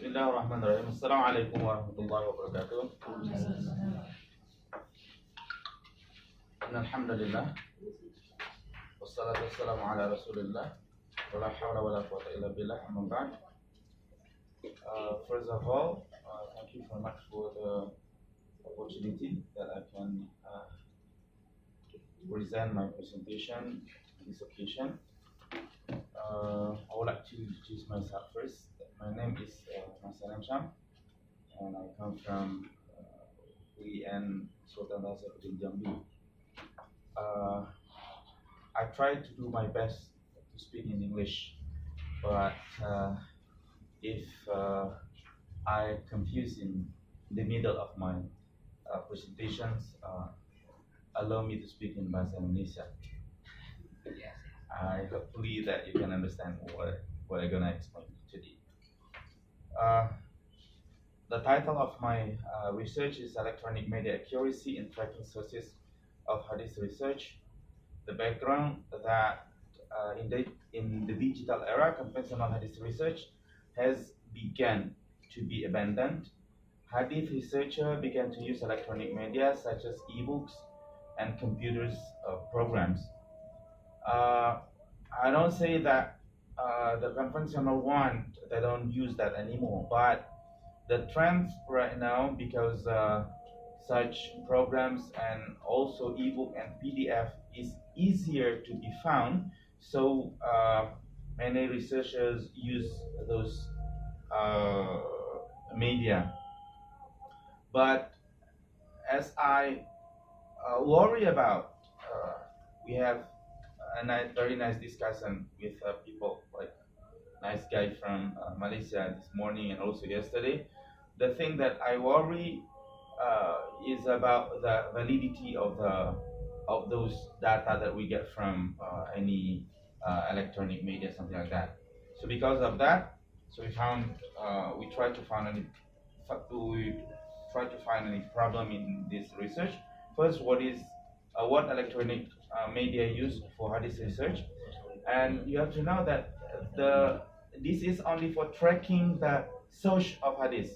Bismillahirrahmanirrahim. Assalamualaikum warahmatullahi wabarakatuh. Alhamdulillah. Wassalatu wassalamu ala Rasulillah. Wala hawla wala quwwata illa billah. Amma ba'd. First of all, thank you very much for the opportunity that I can present my presentation on this occasion. I would like to introduce myself first. My name is Masalam Sham, and I come from UIN Sultan Hasanuddin Jambi. I try to do my best to speak in English, but if I confuse in the middle of my presentations, allow me to speak in Bahasa Indonesia. I hopefully that you can understand what I'm gonna explain today. The title of my research is Electronic Media Accuracy in Tracking Sources of Hadith Research. The background that in the digital era, conventional Hadith research has begun to be abandoned. Hadith researchers began to use electronic media such as ebooks and computers programs. I don't say that the conventional one, they don't use that anymore, but the trend right now, because such programs and also ebook and PDF is easier to be found, so many researchers use those media. But as I worry about, we have a very nice discussion with people, like nice guy from Malaysia this morning and also yesterday. The thing that I worry is about the validity of those data that we get from any electronic media, something like that. So because of that, so we try to find any problem in this research. First, what electronic media used for hadith research, and you have to know that this is only for tracking the source of hadith.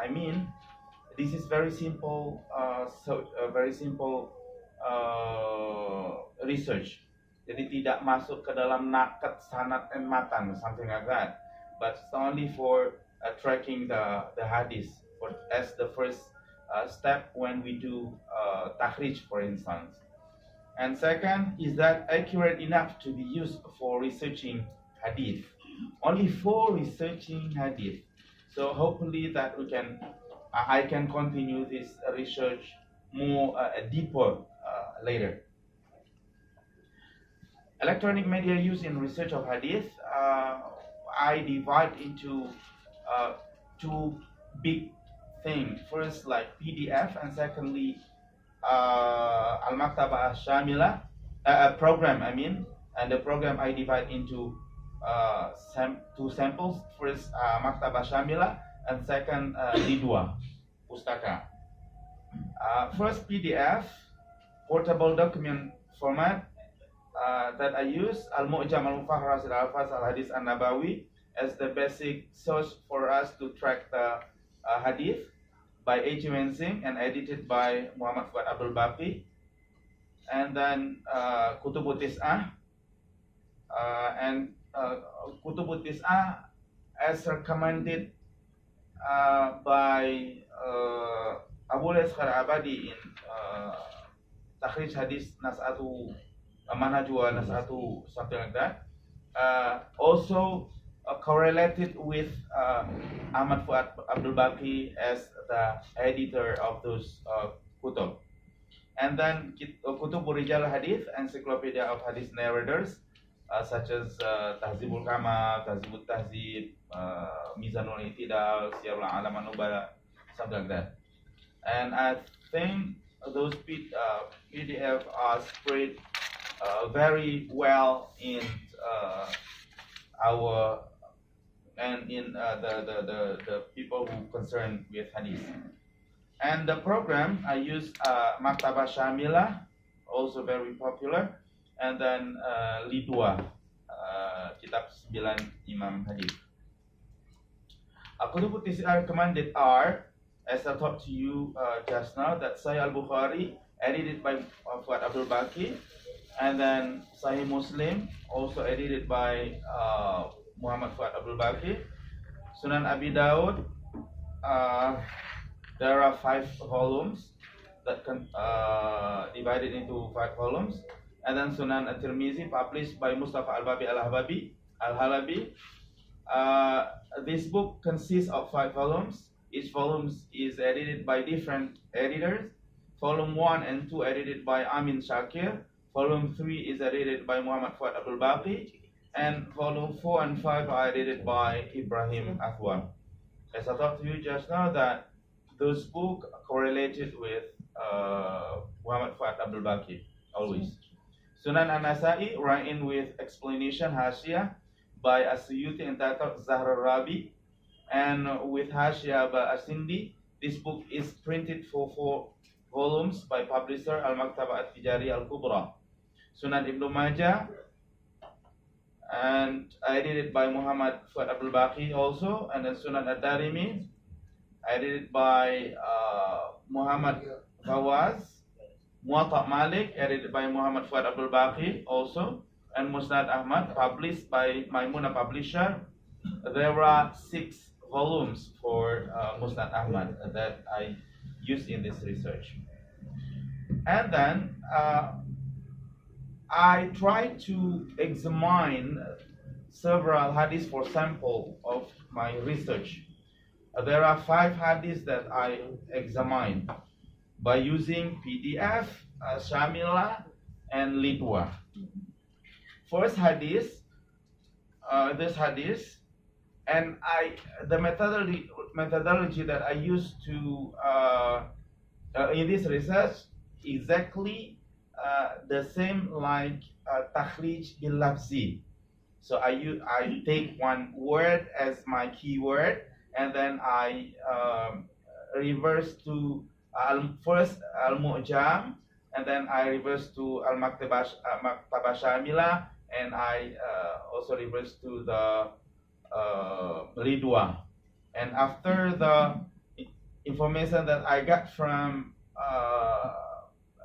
I mean, this is very simple, research. Jadi tidak masuk ke dalam nakat, sanad, and matan, something like that. But it's only for tracking the hadith as the first step when we do takhrij, for instance. And second is that accurate enough to be used for researching hadith. Only for researching hadith. So hopefully that I can continue this research more deeper later. Electronic media used in research of hadith, I divide into two big things. First, like PDF, and secondly, Al-Maktabah Shamila, program, I mean, and the program I divide into two samples. First, Maktabah Shamila, and second, Lidwa, Pustaka. First, PDF, portable document format that I use, Al-Mu'jam Al-Mufaharas Al-Alfaz Al-Hadith An-Nabawi as the basic source for us to track the hadith, by H. Singh and edited by Muhammad Fuad Abdul Baqi, and then Kutubut Tis'ah, and Kutubut Tis'ah as recommended by Abu Leskar Abadi in Takhrij Hadith Nas'atu Manhajwa Nas'atu, something like that. Also correlated with Ahmad Fuad Abdul Baqi as the editor of those kutub. And then Kutubur Rijal Hadith, Encyclopedia of Hadith Narrators, such as Tahzibul Kamal, Tahzibul Tahzib, Mizanul I'tidal, Siyarul Alam An-Nubala, something like that. And I think those PDF are spread very well in our and in the people who concerned with hadith. And the program I use Maktabah Shamila, also very popular, and then Lidwa, Kitab 9 Imam Hadith. Kutub Tis'ah recommended are, as I talked to you just now, that Sahih al-Bukhari, edited by Fuad Abdul Baqi, and then Sahih Muslim, also edited by Muhammad Fuad Abdul Baqi. Sunan Abi Dawud, there are 5 volumes that can divided into 5 volumes, and then Sunan At-Tirmizi, published by Mustafa Al-Babi Al-Halabi. This book consists of 5 volumes. Each volume is edited by different editors. Volume 1 and 2 edited by Amin Shakir. Volume 3 is edited by Muhammad Fuad Abdul Baqi. And volume 4 and 5 are edited by Ibrahim Athwar. As I talked to you just now, that those books correlated with Muhammad Fuad Abdul Baqi, always. Sunan An-Nasa'i, written with explanation Hashia by As-Suyuti entitled Zahr al-Rabi, and with Hashia by As-Sindi. This book is printed for 4 volumes by publisher Al-Maktabah At-Tijari Al-Kubra. Sunan Ibn Majah, and edited by Muhammad Fuad Abdul Baqi also, and then Sunan Ad-Darimi, edited by Muhammad Fawaz. Muwatta Malik, edited by Muhammad Fuad Abdul Baqi also, and Musnad Ahmad, published by Maimuna Publisher. There are 6 volumes for Musnad Ahmad that I used in this research. And then I tried to examine several hadiths for sample of my research. There are 5 hadiths that I examined by using PDF, Shamila, and Lidwa. First hadith, this hadith, and the methodology that I used to in this research exactly the same like takhrij bil lafzi. So I take one word as my keyword, and then I reverse to first al-mu'jam, and then I reverse to al-maktabah shamila, and I also reverse to the lidwa. And after the information that I got from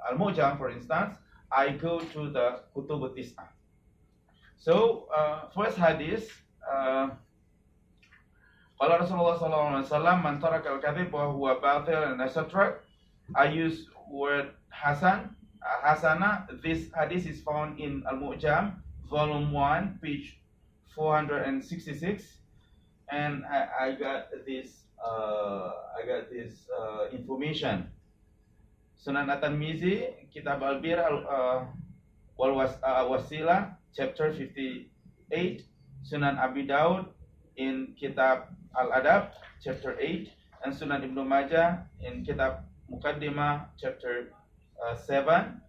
al-mu'jam, for instance, I go to the kutub tis'ah. So first hadith, Qala Rasulullah sallallahu alaihi wasallam, man taraka al-kadhib wa huwa batil, and etc. I use word hasan, hasana. This hadith is found in Al-Mu'jam, volume 1, page 466, and I got this information. Sunan At-Tirmizi, Kitab Al-Bir wal Wasila, chapter 58. Sunan Abi Dawud in Kitab Al-Adab, chapter 8, and Sunan Ibn Majah in Kitab Muqaddimah, chapter 7.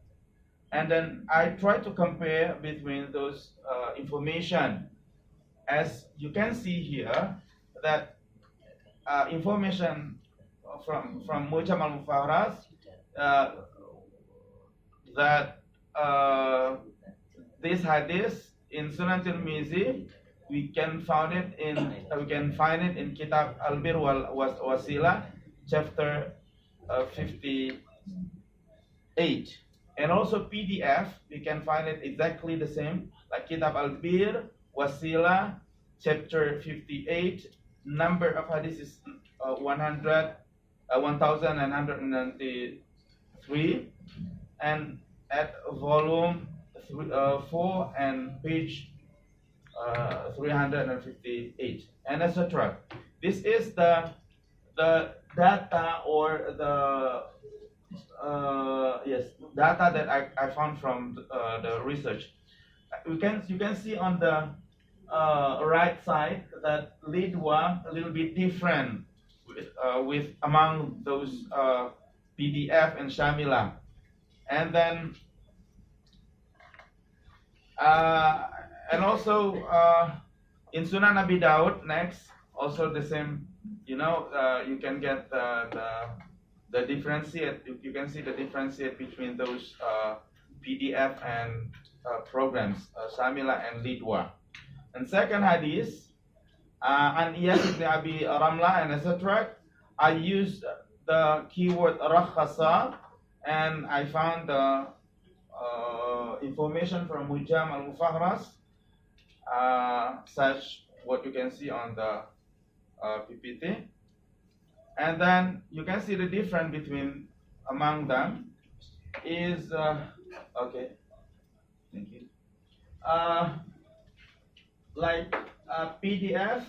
And then I try to compare between those information. As you can see here, that information from Mu'jam al-Mufaharas, that this hadith in Sunan Tirmizi, we can find it in Kitab Al-Bir wal Wasila, chapter 58, and also PDF. We can find it exactly the same, like Kitab Al-Bir Wasila, chapter 58. Number of hadith is 1993, and at volume 4 and page 358, and etc. This is the data, or the data that I found from the research. You can see on the right side that Lidwa a little bit different with among those PDF and Shamila, and then and also in Sunan Abi Dawud next, also the same. You can get the differentiate. You can see the differentiate between those PDF and programs, Shamila and Lidwa. And second hadith, And Iyas ibn Abi Ramla and etc. I used the keyword rakhasa, and I found the information from Mujam al-Mufahras, such what you can see on the PPT. And then you can see the difference between among them is okay. Thank you. Like PDF,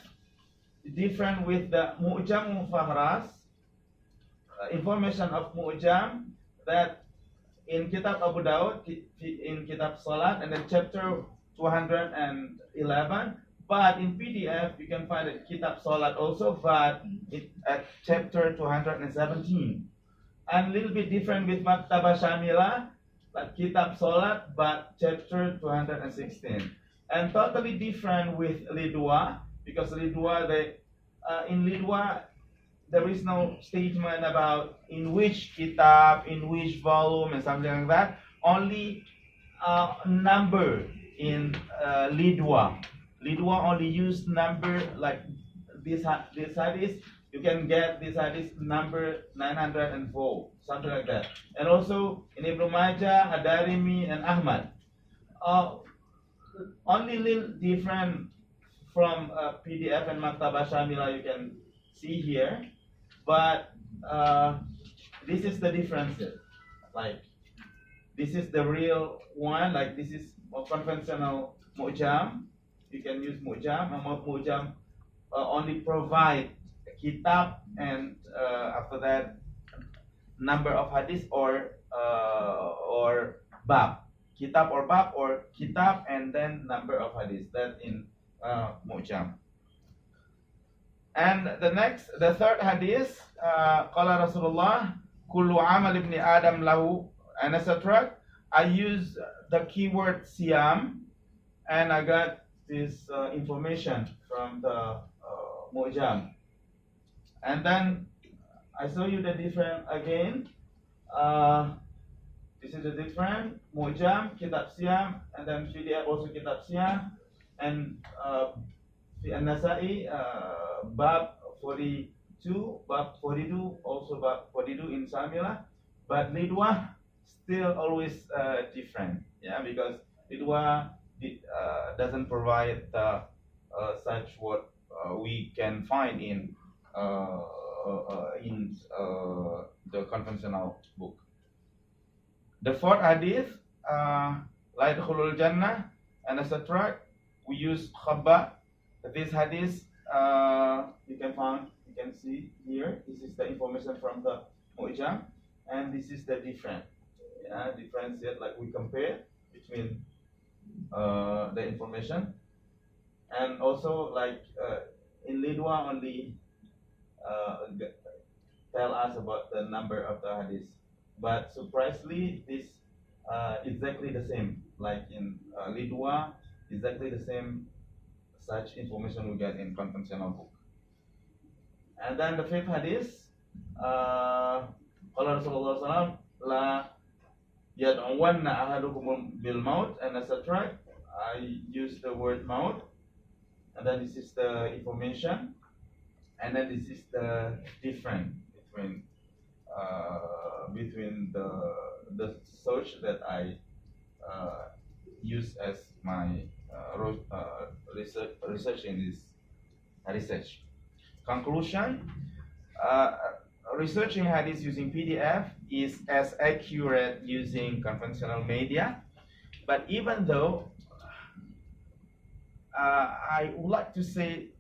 different with the Mu'jam Mufahras, information of Mu'jam, that in Kitab Abu Dawud, in Kitab Salat, and then chapter 211. But in PDF, you can find it Kitab Salat also, but at chapter 217. And a little bit different with Maktabah Shamila, like Kitab Salat, but chapter 216. And totally different with Lidwa, because Lidwa, in Lidwa, there is no statement about in which kitab, in which volume, and something like that. Only number in Lidwa. Lidwa only use number like this hadith. You can get this hadith number 904, something like that. And also in Ibn Majah, Ad-Darimi, and Ahmad. Only little different from PDF and Maktabah Shamila you can see here. But this is the difference. Like this is the real one. Like this is a conventional Mu'jam. You can use Mu'jam. And Mu'jam only provide kitab and after that number of hadith or bab. Kitab or bab, or kitab and then number of hadith. That in Mu'jam. And the third hadith, Qala Rasulullah, Kullu amal ibn Adam lahu, and etc. I use the keyword Siam, and I got this information from the Mu'jam. And then I show you the different again. This is the different Mu'jam, Kitab Siam, and then PDF also Kitab Siam, and An-Nasa'i, Bab 42, Bab 42, also Bab 42 in Samila. But Lidwa still always different, yeah, because Lidwa doesn't provide such what we can find in the conventional book. The fourth hadith, La yadkhulul jannah, and etc. We use khabba. This hadith you can see here. This is the information from the Mu'jam, and this is the difference. Yeah, difference yet, like we compare between the information, and also like in Lidwa only tell us about the number of the hadith. But surprisingly, this exactly the same. Like in Lidwa, exactly the same such information we get in conventional book. And then the fifth hadith, Qala Rasulullah sallallahu la yad'uwanna ahadukum bil maut, and etc. I use the word maut, and then this is the information, and then this is the difference between the search that I use as my research in this research. Conclusion: researching hadith using PDF is as accurate using conventional media. But even though I would like to say,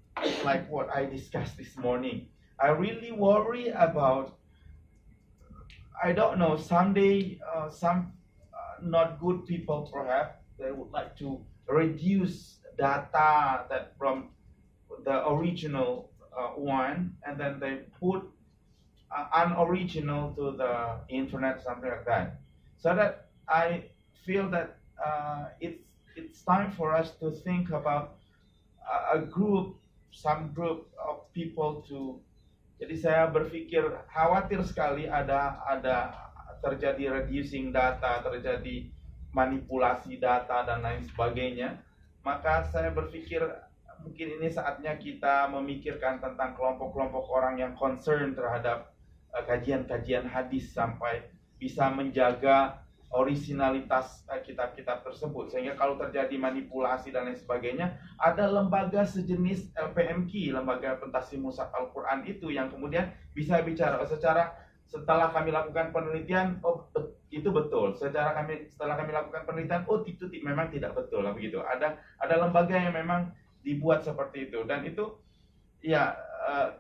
like what I discussed this morning, I really worry about, I don't know, someday some not good people perhaps they would like to reduce data that from the original one, and then they put unoriginal to the internet, something like that. So that I feel that it's time for us to think about some group of people to. Jadi saya berpikir khawatir sekali ada terjadi reducing data, terjadi manipulasi data dan lain sebagainya. Maka saya berpikir mungkin ini saatnya kita memikirkan tentang kelompok-kelompok orang yang concern terhadap kajian-kajian hadis sampai bisa menjaga orisinalitas kitab-kitab tersebut, sehingga kalau terjadi manipulasi dan lain sebagainya, ada lembaga sejenis LPMQ, lembaga pentasi musaf Al-Quran itu, yang kemudian bisa bicara secara, setelah kami lakukan penelitian, oh itu betul. Setelah kami lakukan penelitian, oh itu memang tidak betul, begitu. Ada lembaga yang memang dibuat seperti itu, dan itu ya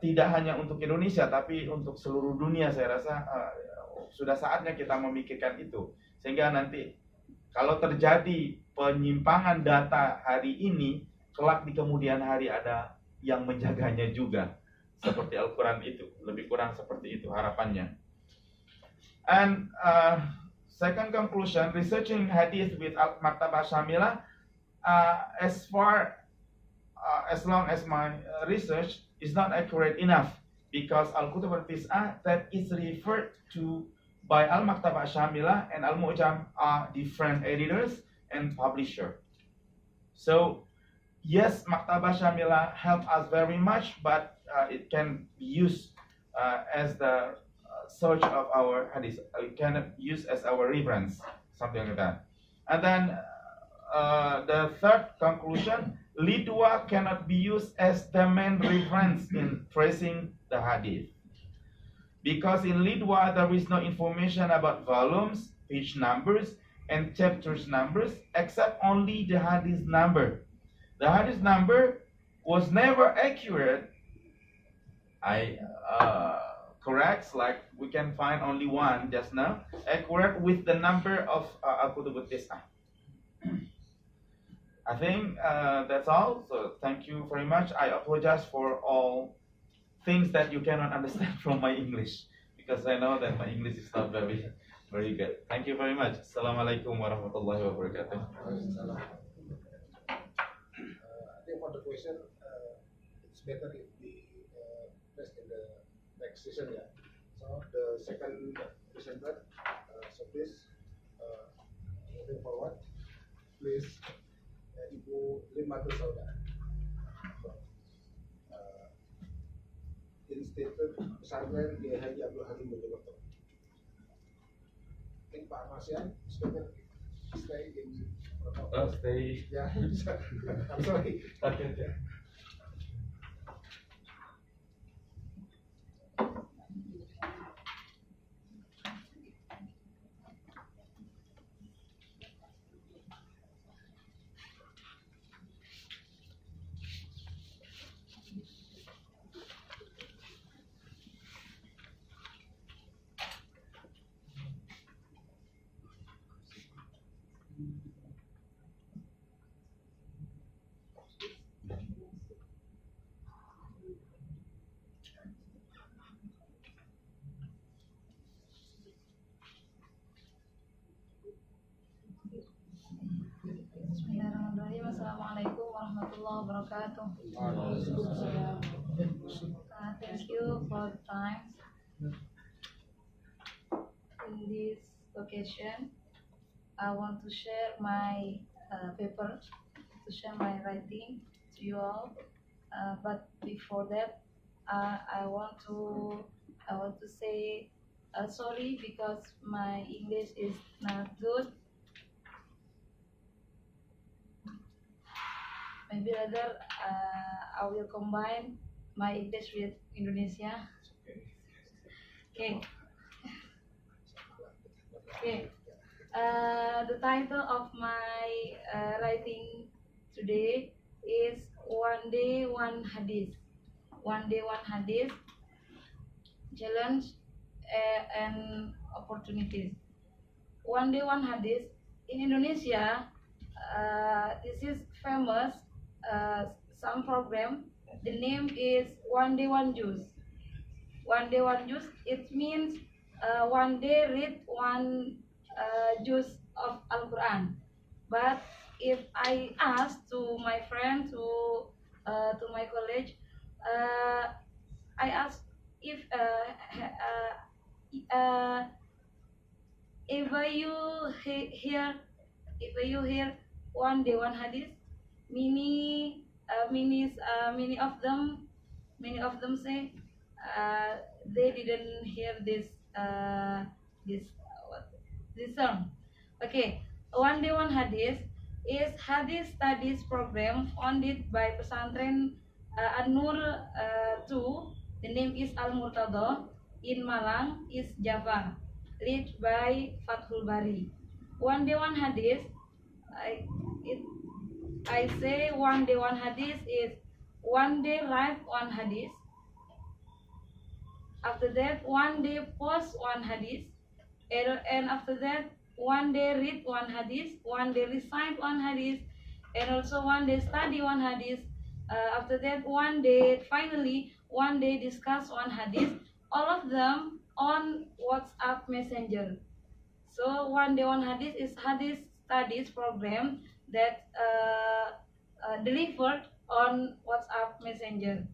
tidak hanya untuk Indonesia tapi untuk seluruh dunia. Saya rasa sudah saatnya kita memikirkan itu, sehingga nanti kalau terjadi penyimpangan data hari ini, kelak di kemudian hari ada yang menjaganya juga, seperti Al-Quran itu. Lebih kurang seperti itu harapannya. And second conclusion, researching hadith with Maktabah Syamilah, as long as my research is not accurate enough, because Al-Kutub al-Tis'ah that is referred to by Al-Maktabah Syamilah and Al-Mu'jam are different editors and publisher. So yes, Maktabah Syamilah help us very much, but it can be used as the search of our hadith. We can use as our reference, something like that. And then the third conclusion, Lidwa cannot be used as the main reference in tracing the hadith, because in Lidwa there is no information about volumes, page numbers, and chapters numbers, except only the hadith number. The hadith number was never accurate. Correct, like we can find only one just now, accurate with the number of Al-Kutub al-Tis'ah. I think that's all. So thank you very much. I apologize for all things that you cannot understand from my English, because I know that my English is not very good. Thank you very much. Assalamualaikum warahmatullahi wabarakatuh. I think for the question, it's better if we press in the next session. Yeah. So the second presenter, so please moving forward, please. Ibu Limatul Sauda, Institut Pesantren Kiai Haji Abdul Halim Mojokerto. I think Pak Marsian is better stay in. Stay. Yeah, I'm sorry. Okay. Bismillahirrahmanirrahim. Assalamualaikum warahmatullahi wabarakatuh. Thank you for the time. In this occasion, I want to share my paper, to share my writing to you all. But before that, I want to say sorry, because my English is not good. Maybe rather I will combine my English with Indonesia. Okay. Okay. The title of my writing today is One Day One Hadith. One Day One Hadith, Challenge and Opportunities. One Day One Hadith in Indonesia. This is famous. Some program. The name is One Day One Juice. One Day One Juice. It means one day read one juice of Al-Quran. But if I ask to my friend, to my college, I ask if you hear one day one hadith, meaning many of them say they didn't hear this this song. Okay, one day one hadith is hadith studies program founded by pesantren An-Nur 2. The name is Al Murtada in Malang, East Java, led by Fathul Bari. One day one hadith, I it I say one day one hadith is one day write one hadith. After that, one day post one hadith, and after that, one day read one hadith, one day recite one hadith, and also one day study one hadith. After that, one day finally one day discuss one hadith. All of them on WhatsApp Messenger. So one day one hadith is hadith studies program that delivered on WhatsApp Messenger.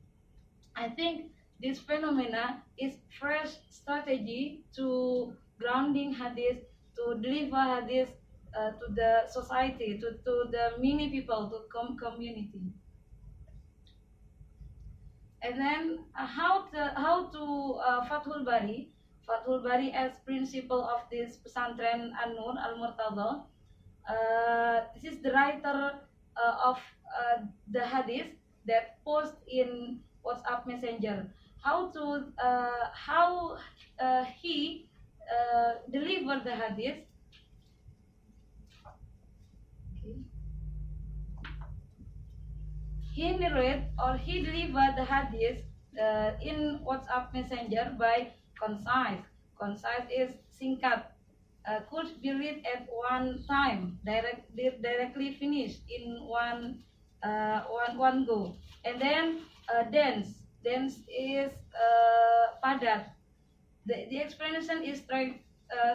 I think this phenomena is fresh strategy to grounding hadith, to deliver hadith to the society, to the many people, to community. And then how to Fathul Bari as principal of this pesantren An-Nur Al Murtada. This is the writer of the hadith that post in WhatsApp Messenger. How he deliver the hadith. Okay. He narrate or he deliver the hadith in WhatsApp Messenger by concise. Concise is singkat. Could be read at one time, directly finished in one go. And then dense is padat. The explanation is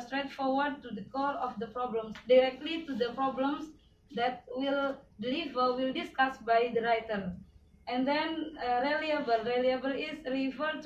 straightforward to the core of the problems, directly to the problems that will discuss by the writer. And then reliable is referred